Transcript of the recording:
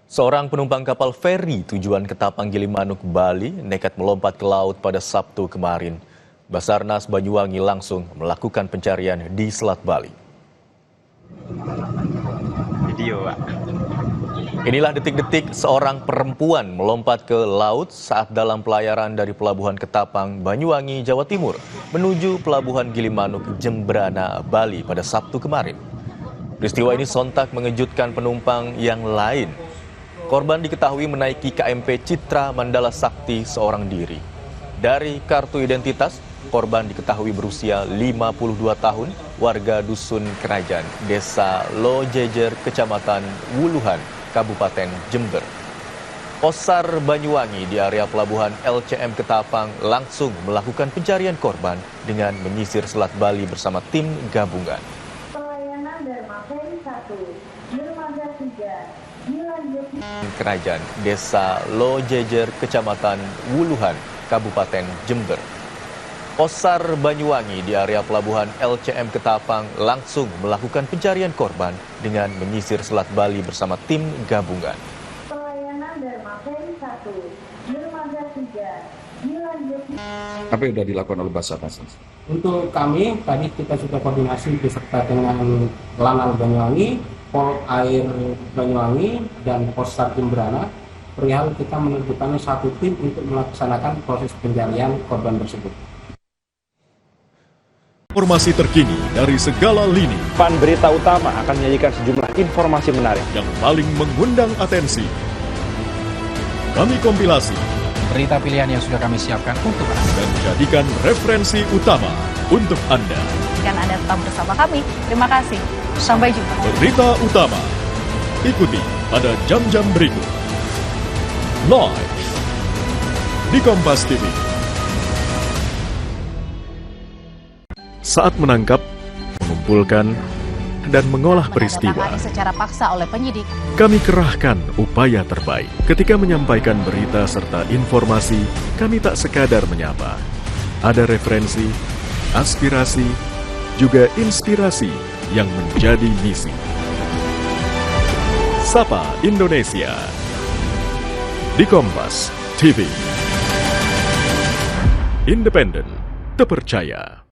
Seorang penumpang kapal feri tujuan Ketapang Gilimanuk, Bali nekat melompat ke laut pada Sabtu kemarin. Basarnas Banyuwangi langsung melakukan pencarian di Selat Bali. Video, Pak. Inilah detik-detik seorang perempuan melompat ke laut saat dalam pelayaran dari Pelabuhan Ketapang, Banyuwangi, Jawa Timur menuju Pelabuhan Gilimanuk, Jembrana, Bali pada Sabtu kemarin. Peristiwa ini sontak mengejutkan penumpang yang lain. Korban diketahui menaiki KMP Citra Mandala Sakti seorang diri. Dari kartu identitas, korban diketahui berusia 52 tahun, warga Dusun Kerajaan, Desa Lojejer, Kecamatan Wuluhan, Kabupaten Jember. Posar Banyuwangi di area pelabuhan LCM Ketapang langsung melakukan pencarian korban dengan menyisir Selat Bali bersama tim gabungan. Pelayanan Dharma Ferry 1, Dermaga 3, Kerajaan, Desa Lojejer, Kecamatan Wuluhan, Kabupaten Jember. Posar Banyuwangi di area pelabuhan LCM Ketapang langsung melakukan pencarian korban dengan menyisir Selat Bali bersama tim gabungan. Pelayanan Dharma Ferry 1, Dermaga 3, Apa yang sudah dilakukan oleh Basarnas? Untuk kami, tadi kita sudah koordinasi beserta dengan Lanal Banyuwangi, Pol Air Banyuwangi, dan Posar Jembrana. Perihal kita menentukan satu tim untuk melaksanakan proses pencarian korban tersebut. Informasi terkini dari segala lini Pan Berita Utama akan menyajikan sejumlah informasi menarik yang paling mengundang atensi. Kami kompilasi berita pilihan yang sudah kami siapkan untuk Anda dan jadikan referensi utama untuk Anda. Dan Anda tetap bersama kami. Terima kasih. Sampai jumpa. Berita utama ikuti pada jam-jam berikut. Live di Kompas TV. Saat menangkap, mengumpulkan, dan mengolah peristiwa, Secara paksa oleh penyidik. kami kerahkan upaya terbaik. Ketika menyampaikan berita serta informasi, kami tak sekadar menyapa. Ada referensi, aspirasi, juga inspirasi yang menjadi misi. Sapa Indonesia di Kompas TV. Independen, terpercaya.